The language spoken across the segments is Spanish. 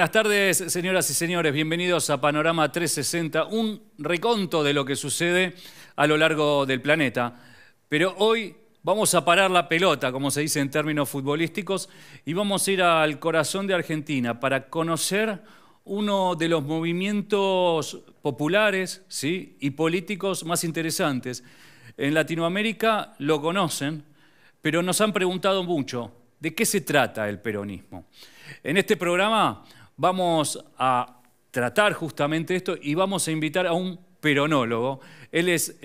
Buenas tardes, señoras y señores. Bienvenidos a Panorama 360, un reconto de lo que sucede a lo largo del planeta. Pero hoy vamos a parar la pelota, como se dice en términos futbolísticos, y vamos a ir al corazón de Argentina para conocer uno de los movimientos populares, ¿sí?, y políticos más interesantes. En Latinoamérica lo conocen, pero nos han preguntado mucho de qué se trata el peronismo. En este programa vamos a tratar justamente esto y vamos a invitar a un peronólogo. Él es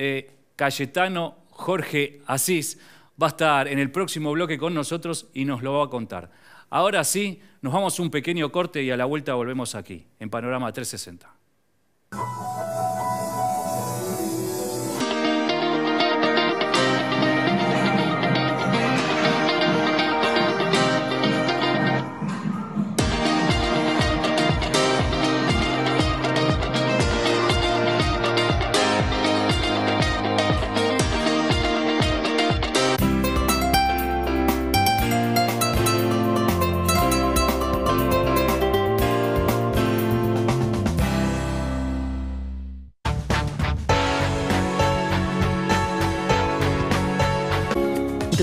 Cayetano Jorge Asís. Va a estar en el próximo bloque con nosotros y nos lo va a contar. Ahora sí, nos vamos a un pequeño corte y a la vuelta volvemos aquí, en Panorama 360.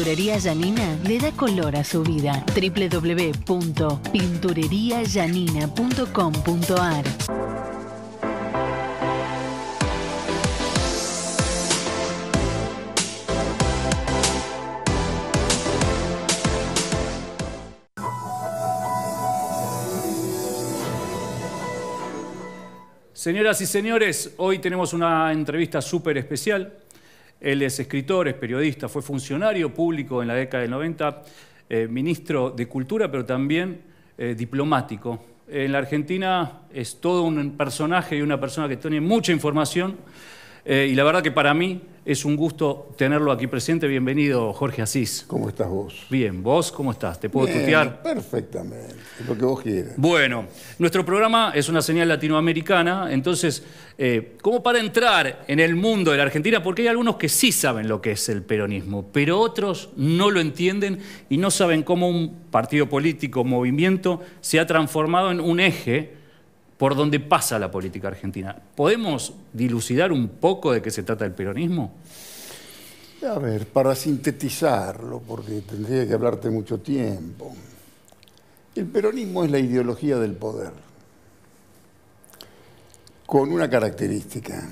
Pinturería Yanina le da color a su vida. www.pintureriayanina.com.ar. Señoras y señores, hoy tenemos una entrevista súper especial. Él es escritor, es periodista, fue funcionario público en la década del 90, ministro de Cultura, pero también diplomático. En la Argentina es todo un personaje y una persona que tiene mucha información y la verdad que para mí es un gusto tenerlo aquí presente. Bienvenido, Jorge Asís. ¿Cómo estás vos? Bien, ¿vos cómo estás? ¿Te puedo Bien, tutear? Perfectamente, lo que vos quieras. Bueno, nuestro programa es una señal latinoamericana, entonces, como para entrar en el mundo de la Argentina, porque hay algunos que sí saben lo que es el peronismo, pero otros no lo entienden y no saben cómo un partido político, movimiento, se ha transformado en un eje por donde pasa la política argentina. ¿Podemos dilucidar un poco de qué se trata el peronismo? A ver, para sintetizarlo, porque tendría que hablarte mucho tiempo. El peronismo es la ideología del poder, con una característica.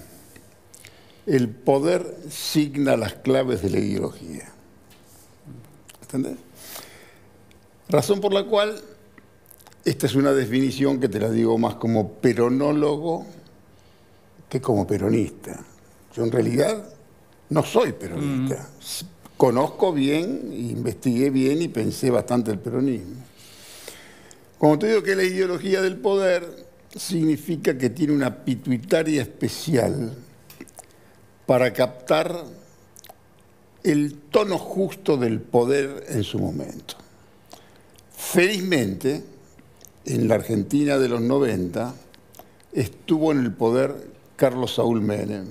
El poder signa las claves de la ideología. ¿Entendés? Razón por la cual esta es una definición que te la digo más como peronólogo que como peronista. Yo en realidad no soy peronista. Conozco bien, investigué bien y pensé bastante el peronismo. Cuando te digo que la ideología del poder significa que tiene una pituitaria especial para captar el tono justo del poder en su momento. Felizmente, en la Argentina de los 90, estuvo en el poder Carlos Saúl Menem,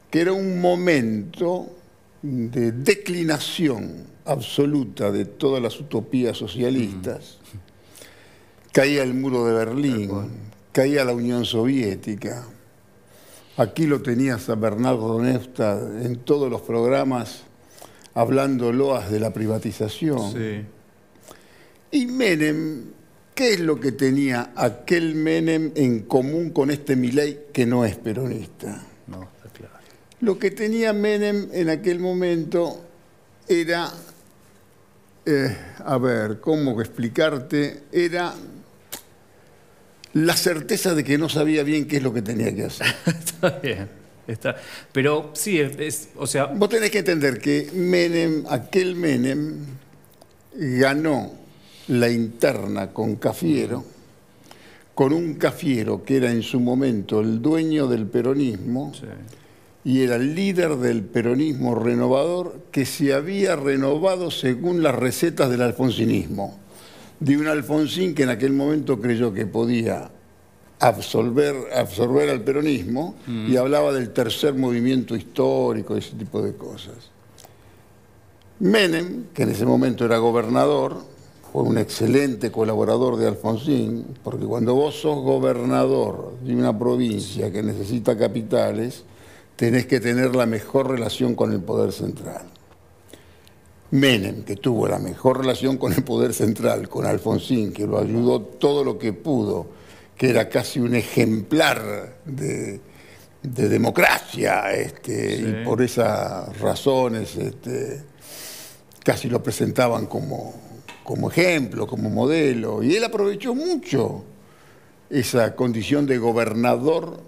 que era un momento de declinación absoluta de todas las utopías socialistas. Caía el muro de Berlín, caía la Unión Soviética. Aquí lo tenías a Bernardo Neustadt en todos los programas hablando loas de la privatización. Sí. Y Menem, ¿qué es lo que tenía aquel Menem en común con este Milei que no es peronista? No, está claro. Lo que tenía Menem en aquel momento era, a ver, ¿cómo explicarte? Era la certeza de que no sabía bien qué es lo que tenía que hacer. Está bien. Pero sí, o sea... Vos tenés que entender que Menem, aquel Menem, ganó la interna con Cafiero, con un Cafiero que era en su momento el dueño del peronismo, sí, y era el líder del peronismo renovador que se había renovado según las recetas del alfonsinismo. De un Alfonsín que en aquel momento creyó que podía absorber al peronismo y hablaba del tercer movimiento histórico, ese tipo de cosas. Menem, que en ese momento era gobernador, fue un excelente colaborador de Alfonsín, porque cuando vos sos gobernador de una provincia que necesita capitales, tenés que tener la mejor relación con el poder central. Menem, que tuvo la mejor relación con el poder central, con Alfonsín, que lo ayudó todo lo que pudo, que era casi un ejemplar de democracia, y por esas razones casi lo presentaban como ejemplo, como modelo, y él aprovechó mucho esa condición de gobernador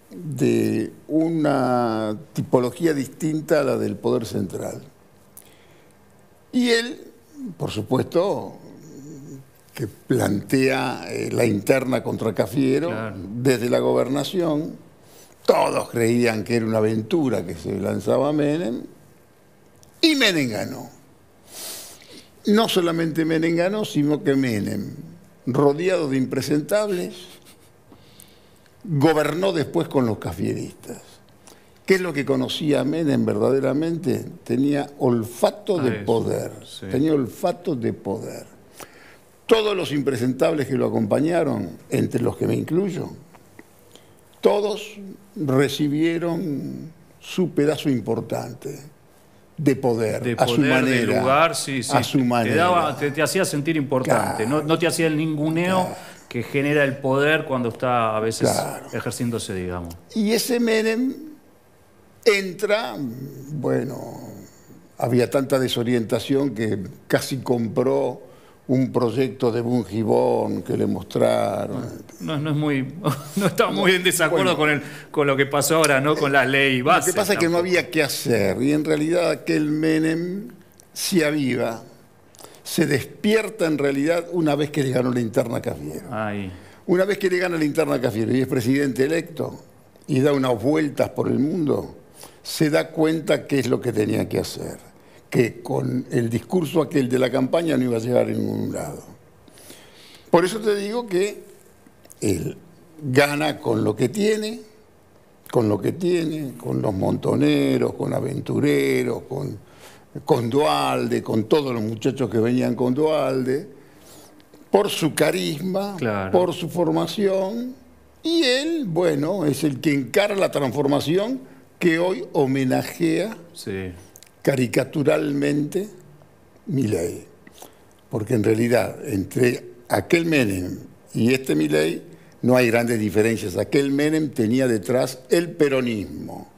de una tipología distinta a la del poder central. Y él, por supuesto, que plantea la interna contra Cafiero, claro, desde la gobernación. Todos creían que era una aventura que se lanzaba Menem, y Menem ganó. No solamente Menem ganó, sino que Menem, rodeado de impresentables, gobernó después con los cafieristas. ¿Qué es lo que conocía Menem verdaderamente? Tenía olfato de poder. Sí. Tenía olfato de poder. Todos los impresentables que lo acompañaron, entre los que me incluyo, todos recibieron su pedazo importante de poder, a su manera. De lugar, sí, sí. A su manera. Te hacía sentir importante, claro, no te hacía el ninguneo, claro, que genera el poder cuando está a veces, claro, ejerciéndose, digamos. Y ese Menem entra, bueno, había tanta desorientación que casi compró un proyecto de Bungibón que le mostraron. No estaba muy en desacuerdo, bueno, con lo que pasó ahora, ¿no? Con la ley base. Lo que pasa es que no había qué hacer, y en realidad aquel Menem se aviva, se despierta en realidad una vez que le ganó la interna a Cafiero. Una vez que le gana la interna a Cafiero y es presidente electo y da unas vueltas por el mundo, se da cuenta qué es lo que tenía que hacer, que con el discurso aquel de la campaña no iba a llegar a ningún lado. Por eso te digo que él gana con lo que tiene, con los montoneros, con aventureros, con Duhalde, con todos los muchachos que venían con Duhalde, por su carisma, claro, por su formación, y él, bueno, es el que encara la transformación que hoy homenajea, sí, caricaturalmente Milei. Porque en realidad, entre aquel Menem y este Milei, no hay grandes diferencias. Aquel Menem tenía detrás el peronismo.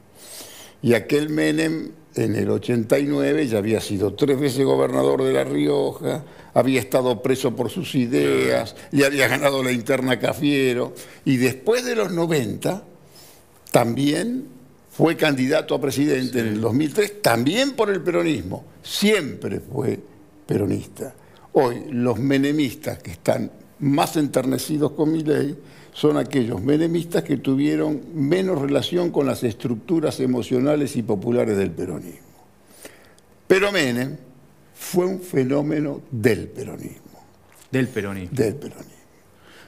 Y aquel Menem, en el 89, ya había sido 3 veces gobernador de La Rioja, había estado preso por sus ideas, le había ganado la interna a Cafiero, y después de los 90, también fue candidato a presidente, sí, en el 2003, también por el peronismo. Siempre fue peronista. Hoy, los menemistas que están más enternecidos con Milei son aquellos menemistas que tuvieron menos relación con las estructuras emocionales y populares del peronismo. Pero Menem fue un fenómeno del peronismo. Del peronismo. Del peronismo.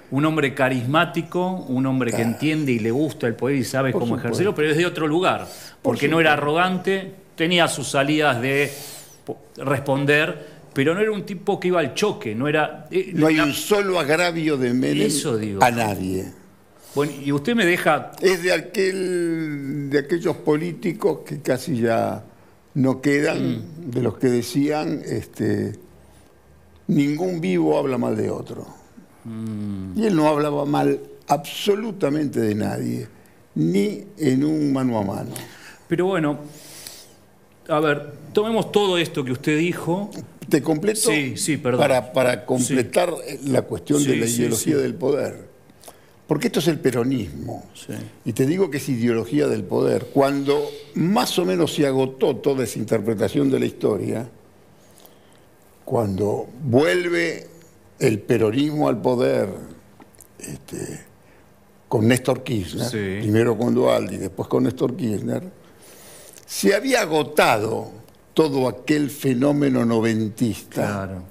Un hombre carismático, un hombre, claro, que entiende y le gusta el poder y sabe cómo ejercerlo, pero es de otro lugar, porque no era arrogante, tenía sus salidas de responder, pero no era un tipo que iba al choque, no era... no hay un solo agravio de Menem a nadie. Bueno, y usted me deja... Es de aquellos políticos que casi ya no quedan, de los que decían, ningún vivo habla mal de otro. Y él no hablaba mal absolutamente de nadie, ni en un mano a mano. Pero bueno, a ver, tomemos todo esto que usted dijo. ¿Te completo? Sí, perdón. Para completar, sí, la cuestión de la ideología del poder. Porque esto es el peronismo. Sí. Y te digo que es ideología del poder. Cuando más o menos se agotó toda esa interpretación de la historia, cuando vuelve el peronismo al poder, con Néstor Kirchner, sí, primero con Duhalde y después con Néstor Kirchner, se había agotado todo aquel fenómeno noventista. Claro.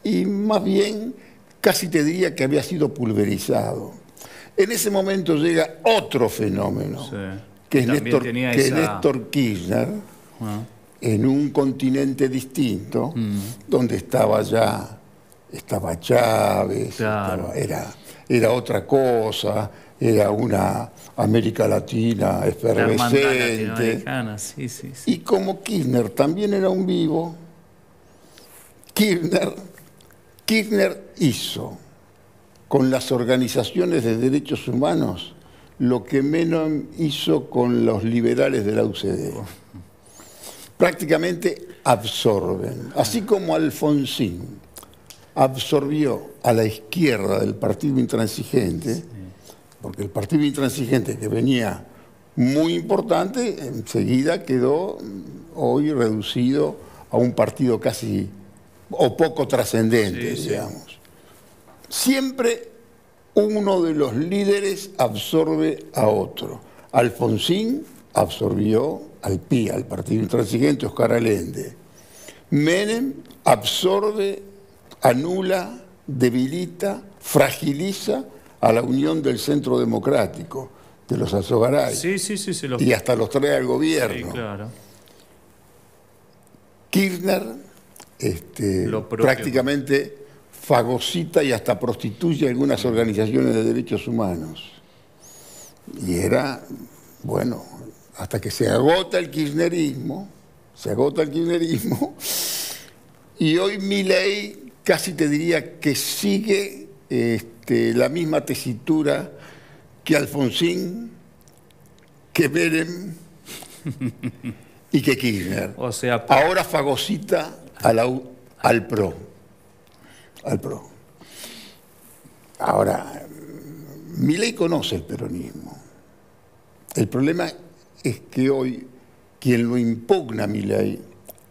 Y más bien, casi te diría que había sido pulverizado. En ese momento llega otro fenómeno, sí, que es Néstor Kirchner, en un continente distinto, donde estaba ya estaba Chávez, Claro. era otra cosa, era una América Latina La hermandad efervescente. latinoamericana, sí, sí, sí. Y como Kirchner también era un vivo, Kirchner hizo con las organizaciones de derechos humanos lo que Menem hizo con los liberales de la UCD. Prácticamente absorben, así como Alfonsín absorbió a la izquierda del Partido Intransigente, porque el Partido Intransigente, que venía muy importante, enseguida quedó hoy reducido a un partido casi o poco trascendente, Sí, sí. digamos. Siempre uno de los líderes absorbe a otro. Alfonsín absorbió al PIA, al Partido Intransigente, Oscar Allende. Menem absorbe, anula, debilita, fragiliza a la Unión del Centro Democrático, de los Alzogaray, Sí, sí, sí, se lo... y hasta los trae al Sí, gobierno. claro. Kirchner Lo propio. prácticamente fagocita y hasta prostituye algunas organizaciones de derechos humanos. Y era, bueno, hasta que se agota el kirchnerismo, y hoy Milei casi te diría que sigue la misma tesitura que Alfonsín, que Menem y que Kirchner. O sea, Ahora fagocita al PRO. Ahora, Milei conoce el peronismo. El problema es que hoy quien lo impugna a Milei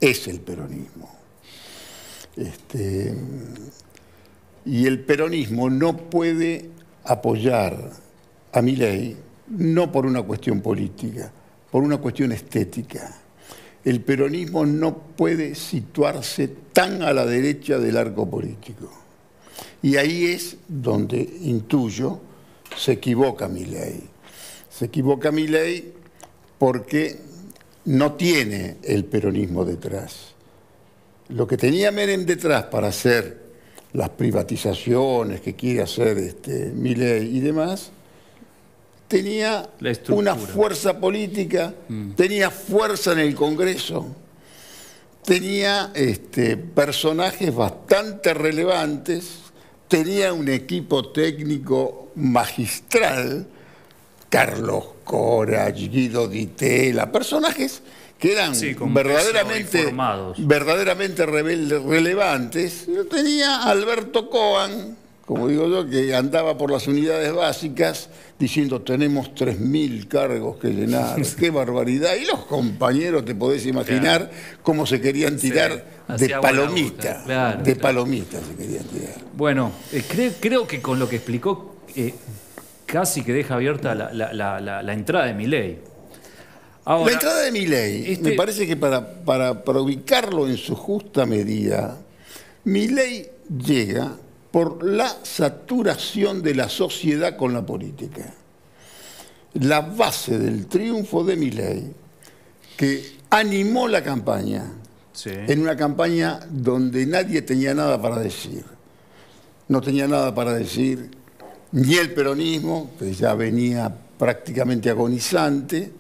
es el peronismo. Y el peronismo no puede apoyar a Milei, no por una cuestión política, por una cuestión estética. El peronismo no puede situarse tan a la derecha del arco político. Y ahí es donde, intuyo, se equivoca Milei. Se equivoca Milei porque no tiene el peronismo detrás. Lo que tenía Menem detrás para hacer las privatizaciones que quiere hacer Milei y demás, tenía La estructura. una fuerza política, tenía fuerza en el Congreso, tenía personajes bastante relevantes, tenía un equipo técnico magistral, Carlos Cora, Guido Di Tella, personajes que eran Sí, con peso y formados. verdaderamente relevantes. Yo tenía a Alberto Coan, como digo yo, que andaba por las unidades básicas diciendo tenemos 3.000 cargos que llenar, qué barbaridad. Y los compañeros, te podés imaginar cómo se querían tirar de hacía buena palomita, boca, claro, de claro. palomita se querían tirar. Bueno, creo que con lo que explicó casi que deja abierta la entrada de Milei. Ahora, La entrada de Milei, me parece que para ubicarlo en su justa medida, Milei llega por la saturación de la sociedad con la política. La base del triunfo de Milei, que animó la campaña, sí. en una campaña donde nadie tenía nada para decir. No tenía nada para decir ni el peronismo, que ya venía prácticamente agonizante.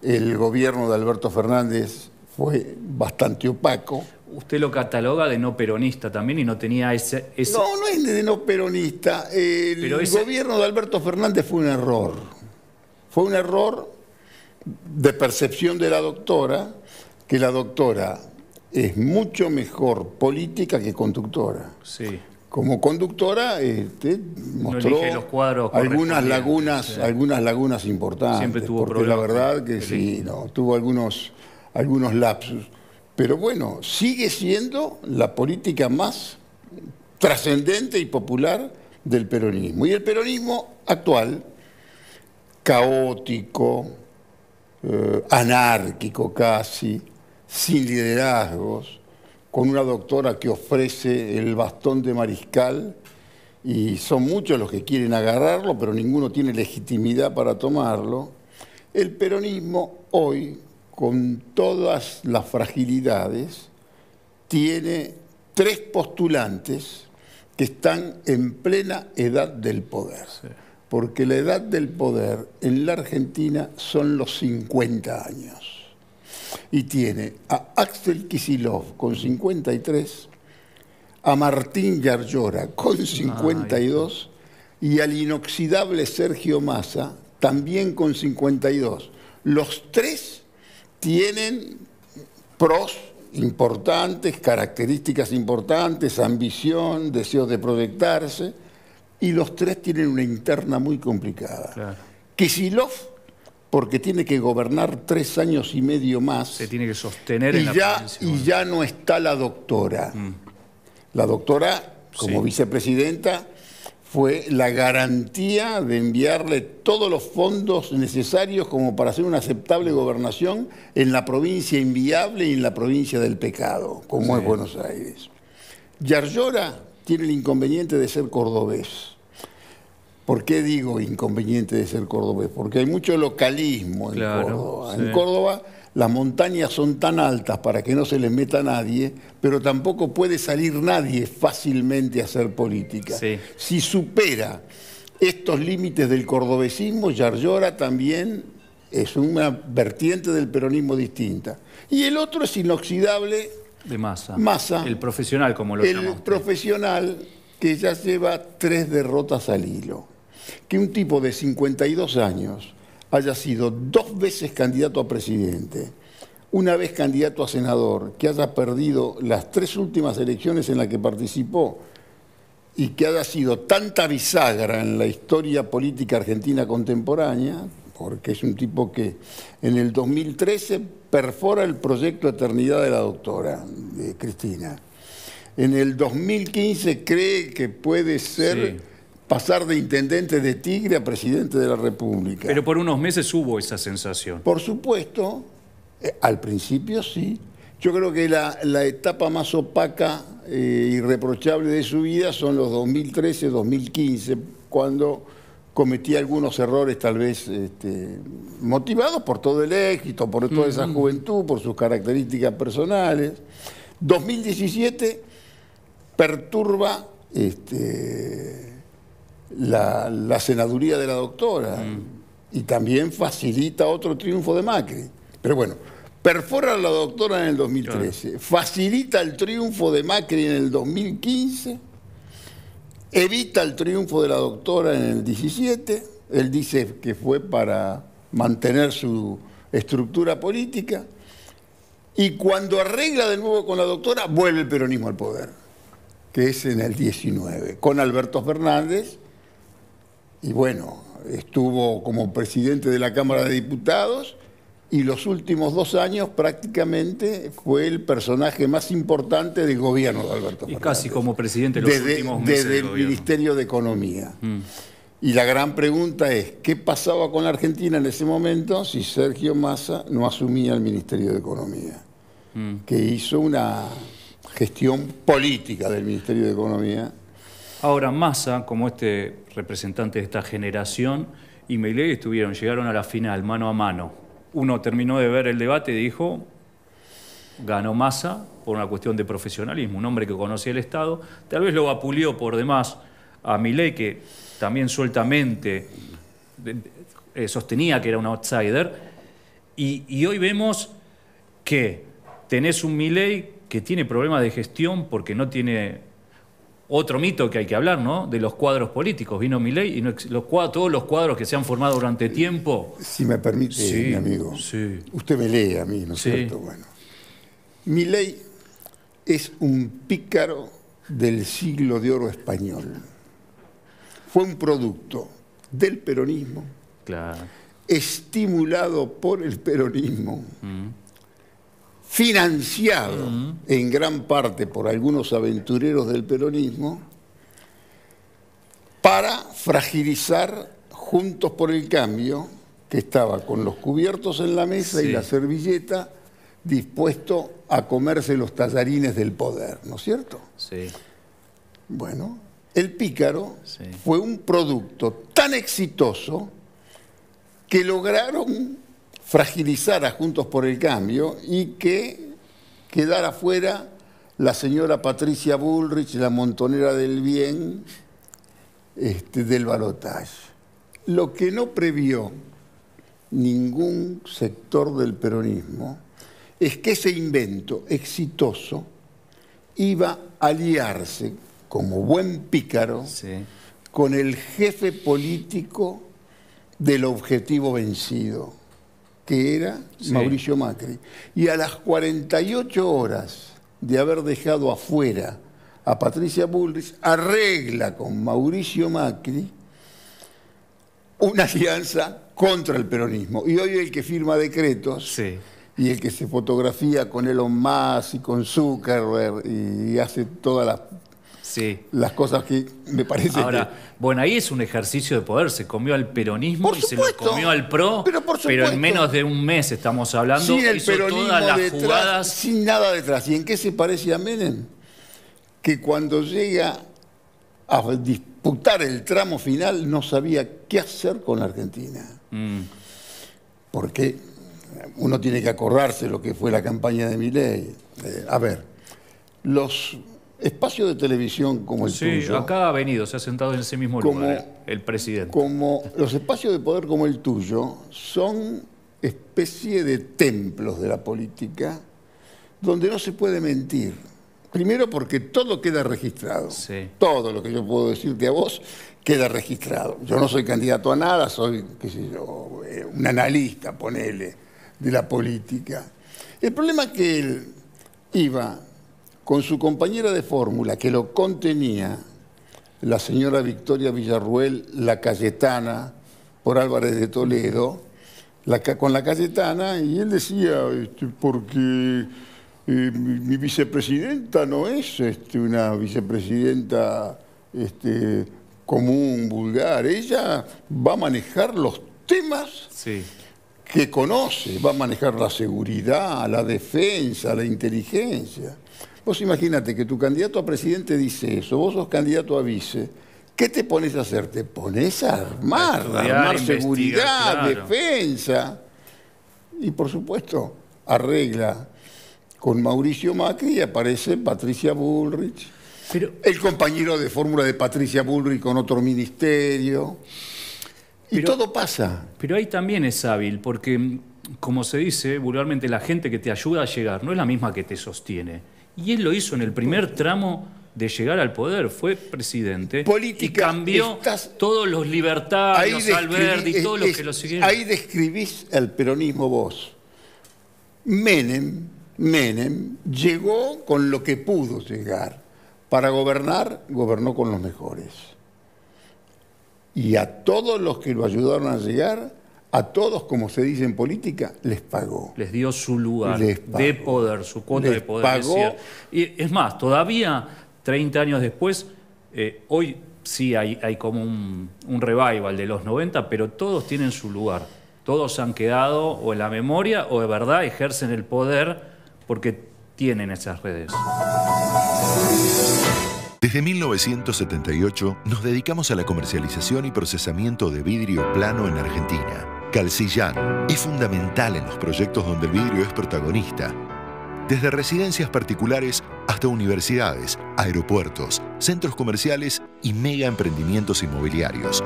El gobierno de Alberto Fernández fue bastante opaco. Usted lo cataloga de no peronista también y no tenía ese... No, no es de no peronista. El gobierno de Alberto Fernández fue un error. Fue un error de percepción de la doctora, que la doctora es mucho mejor política que conductora. Sí. Como conductora mostró elige los cuadros algunas correspondientes, lagunas importantes. Siempre tuvo porque la problemas verdad que sí, no, tuvo algunos lapsus. Pero bueno, sigue siendo la política más trascendente y popular del peronismo. Y el peronismo actual, caótico, anárquico casi, sin liderazgos, con una doctora que ofrece el bastón de mariscal, y son muchos los que quieren agarrarlo, pero ninguno tiene legitimidad para tomarlo. El peronismo hoy, con todas las fragilidades, tiene 3 postulantes que están en plena edad del poder. Sí. Porque la edad del poder en la Argentina son los 50 años. Y tiene a Axel Kicillof con 53, a Martín Yarlora con 52 y al inoxidable Sergio Massa también con 52. Los tres tienen pros importantes, características importantes, ambición, deseo de proyectarse, y los tres tienen una interna muy complicada. Claro. Kicillof, porque tiene que gobernar 3 años y medio más. Se tiene que sostener en la provincia. Y ya no está la doctora. La doctora, como vicepresidenta, fue la garantía de enviarle todos los fondos necesarios como para hacer una aceptable gobernación en la provincia inviable y en la provincia del pecado, como es Buenos Aires. Yarlora tiene el inconveniente de ser cordobés. ¿Por qué digo inconveniente de ser cordobés? Porque hay mucho localismo en Córdoba. En Córdoba las montañas son tan altas para que no se les meta nadie, pero tampoco puede salir nadie fácilmente a hacer política. Sí. Si supera estos límites del cordobesismo, Yarlora también es una vertiente del peronismo distinta. Y el otro es inoxidable de Massa. Massa. El profesional, como lo llama usted. El profesional que ya lleva 3 derrotas al hilo. Que un tipo de 52 años haya sido 2 veces candidato a presidente, una vez candidato a senador, que haya perdido las 3 últimas elecciones en las que participó y que haya sido tanta bisagra en la historia política argentina contemporánea, porque es un tipo que en el 2013 perfora el proyecto Eternidad de la doctora, de Cristina. En el 2015 cree que puede ser pasar de intendente de Tigre a presidente de la República. Pero por unos meses hubo esa sensación. Por supuesto, al principio sí. Yo creo que la etapa más opaca e irreprochable de su vida son los 2013, 2015, cuando cometía algunos errores tal vez motivados por todo el éxito, por toda esa juventud, por sus características personales. 2017 perturba la senaduría de la doctora y también facilita otro triunfo de Macri. Pero bueno, perfora a la doctora en el 2013, facilita el triunfo de Macri en el 2015, evita el triunfo de la doctora en el 17, él dice que fue para mantener su estructura política, y cuando arregla de nuevo con la doctora, vuelve el peronismo al poder, que es en el 19, con Alberto Fernández. Y bueno, estuvo como presidente de la Cámara de Diputados y los últimos 2 años prácticamente fue el personaje más importante del gobierno de Alberto Fernández. Y casi como presidente los últimos meses desde el Ministerio de Economía. Y la gran pregunta es, ¿qué pasaba con la Argentina en ese momento si Sergio Massa no asumía el Ministerio de Economía? Que hizo una gestión política del Ministerio de Economía. Ahora, Massa, como representante de esta generación, y Milei llegaron a la final, mano a mano. Uno terminó de ver el debate y dijo, ganó Massa por una cuestión de profesionalismo, un hombre que conocía el Estado, tal vez lo vapuleó por demás a Milei, que también sueltamente sostenía que era un outsider, y hoy vemos que tenés un Milei que tiene problemas de gestión porque no tiene... Otro mito que hay que hablar, ¿no? De los cuadros políticos. Vino Milei y todos los cuadros que se han formado durante tiempo... Si me permite, mi amigo. Sí. Usted me lee a mí, ¿no es cierto? Bueno. Milei es un pícaro del siglo de oro español. Fue un producto del peronismo, estimulado por el peronismo, financiado en gran parte por algunos aventureros del peronismo, para fragilizar Juntos por el Cambio, que estaba con los cubiertos en la mesa y la servilleta, dispuesto a comerse los tallarines del poder, ¿no es cierto? Sí. Bueno, el pícaro fue un producto tan exitoso que lograron fragilizar a Juntos por el Cambio y que quedara fuera la señora Patricia Bullrich, la montonera del bien, del balotaje. Lo que no previó ningún sector del peronismo es que ese invento exitoso iba a aliarse como buen pícaro con el jefe político del objetivo vencido, que era Mauricio Macri. Y a las 48 horas de haber dejado afuera a Patricia Bullrich, arregla con Mauricio Macri una alianza contra el peronismo. Y hoy el que firma decretos y el que se fotografía con Elon Musk y con Zuckerberg y hace todas las cosas que me parece. Ahora, bueno, ahí es un ejercicio de poder. Se comió al peronismo por y supuesto, se lo comió al PRO, pero en menos de un mes estamos hablando. Sin el hizo peronismo todas las detrás, jugadas. sin nada detrás. ¿Y en qué se parece a Menem? Que cuando llega a disputar el tramo final no sabía qué hacer con la Argentina. Porque uno tiene que acordarse lo que fue la campaña de Milei. A ver, los espacios de televisión como el tuyo... Sí, acá ha venido, se ha sentado en ese mismo lugar el presidente. Como los espacios de poder como el tuyo son especie de templos de la política donde no se puede mentir. Primero porque todo queda registrado. Todo lo que yo puedo decirte a vos queda registrado. Yo no soy candidato a nada, soy, qué sé yo, un analista, ponele, de la política. El problema es que él iba con su compañera de fórmula, que lo contenía, la señora Victoria Villarruel, la Cayetana, por Álvarez de Toledo, con la Cayetana, y él decía, porque... mi vicepresidenta no es una vicepresidenta común, vulgar. Ella va a manejar los temas que conoce, va a manejar la seguridad, la defensa, la inteligencia. Vos imagínate que tu candidato a presidente dice eso, vos sos candidato a vice, ¿qué te pones a hacer? Te pones a armar seguridad, defensa. Y por supuesto, arregla con Mauricio Macri y aparece Patricia Bullrich, el compañero de fórmula de Patricia Bullrich con otro ministerio, y todo pasa. Pero ahí también es hábil, porque, como se dice vulgarmente, la gente que te ayuda a llegar no es la misma que te sostiene. Y él lo hizo en el primer tramo de llegar al poder, fue presidente y cambió todos los libertarios, Alberti y todos los que lo siguieron. Ahí describís el peronismo vos. Menem llegó con lo que pudo llegar. Para gobernar, gobernó con los mejores. Y a todos los que lo ayudaron a llegar, a todos, como se dice en política, les pagó. Les dio su lugar de poder, su cuota de poder. Pagó. Y es más, todavía, 30 años después, hoy sí hay como un revival de los 90, pero todos tienen su lugar. Todos han quedado o en la memoria o de verdad ejercen el poder porque tienen esas redes. Desde 1978 nos dedicamos a la comercialización y procesamiento de vidrio plano en Argentina. Calcillán es fundamental en los proyectos donde el vidrio es protagonista. Desde residencias particulares hasta universidades, aeropuertos, centros comerciales y mega emprendimientos inmobiliarios.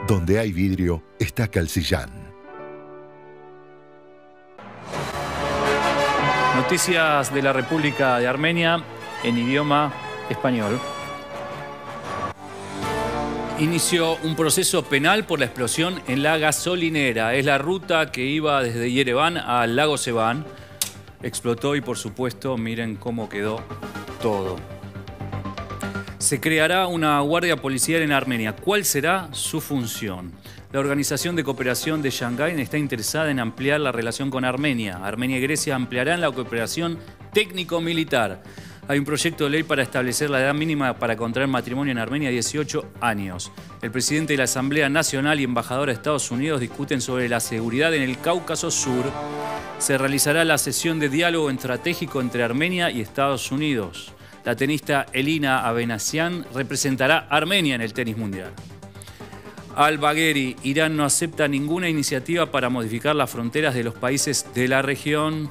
Donde hay vidrio está Calcillán. Noticias de la República de Armenia en idioma español. Inició un proceso penal por la explosión en la gasolinera. Es la ruta que iba desde Yerevan al lago Sevan. Explotó y, por supuesto, miren cómo quedó todo. Se creará una guardia policial en Armenia. ¿Cuál será su función? La Organización de Cooperación de Shanghái está interesada en ampliar la relación con Armenia. Armenia y Grecia ampliarán la cooperación técnico-militar. Hay un proyecto de ley para establecer la edad mínima para contraer matrimonio en Armenia a 18 años. El presidente de la Asamblea Nacional y embajador de Estados Unidos discuten sobre la seguridad en el Cáucaso Sur. Se realizará la sesión de diálogo estratégico entre Armenia y Estados Unidos. La tenista Elina Avenasian representará a Armenia en el tenis mundial. Al-Bagheri, Irán no acepta ninguna iniciativa para modificar las fronteras de los países de la región.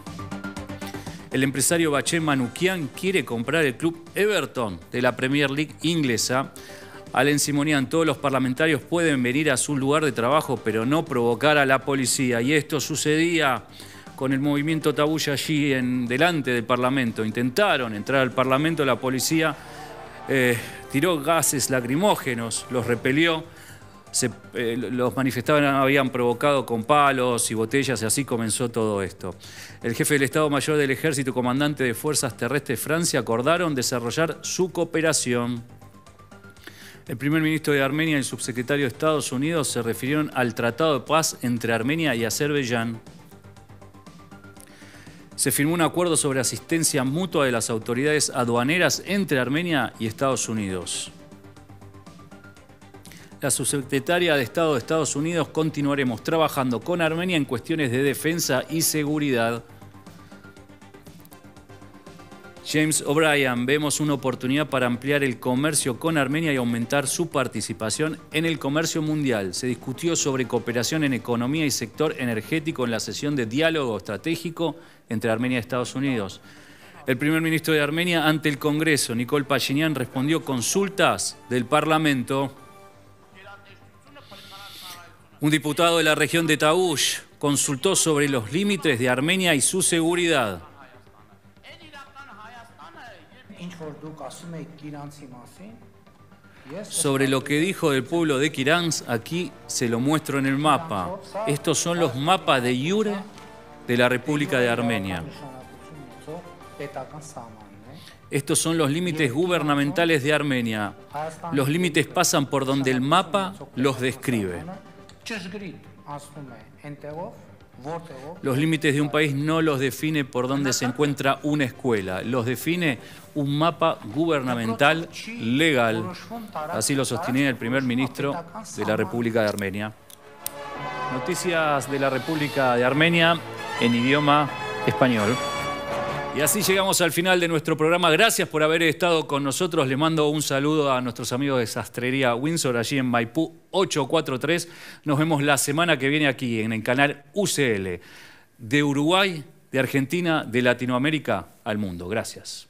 El empresario Bachem Manoukian quiere comprar el club Everton de la Premier League inglesa. Alen Simonian, todos los parlamentarios pueden venir a su lugar de trabajo, pero no provocar a la policía. Y esto sucedía con el movimiento Tabulla allí delante del Parlamento. Intentaron entrar al Parlamento, la policía tiró gases lacrimógenos, los repelió. Los manifestantes habían provocado con palos y botellas y así comenzó todo esto. El jefe del Estado Mayor del Ejército y comandante de Fuerzas Terrestres de Francia acordaron desarrollar su cooperación. El primer ministro de Armenia y el subsecretario de Estados Unidos se refirieron al Tratado de Paz entre Armenia y Azerbaiyán. Se firmó un acuerdo sobre asistencia mutua de las autoridades aduaneras entre Armenia y Estados Unidos. La subsecretaria de Estado de Estados Unidos: continuaremos trabajando con Armenia en cuestiones de defensa y seguridad. James O'Brien: vemos una oportunidad para ampliar el comercio con Armenia y aumentar su participación en el comercio mundial. Se discutió sobre cooperación en economía y sector energético en la sesión de diálogo estratégico entre Armenia y Estados Unidos. El primer ministro de Armenia ante el Congreso, Nikol Pashinyan, respondió consultas del Parlamento. Un diputado de la región de Tavush consultó sobre los límites de Armenia y su seguridad. Sobre lo que dijo del pueblo de Kiranz, aquí se lo muestro en el mapa. Estos son los mapas de iure de la República de Armenia. Estos son los límites gubernamentales de Armenia. Los límites pasan por donde el mapa los describe. Los límites de un país no los define por donde se encuentra una escuela, los define un mapa gubernamental legal. Así lo sostenía el primer ministro de la República de Armenia. Noticias de la República de Armenia en idioma español. Y así llegamos al final de nuestro programa. Gracias por haber estado con nosotros. Le mando un saludo a nuestros amigos de Sastrería Windsor, allí en Maipú 843. Nos vemos la semana que viene aquí en el canal UCL. De Uruguay, de Argentina, de Latinoamérica al mundo. Gracias.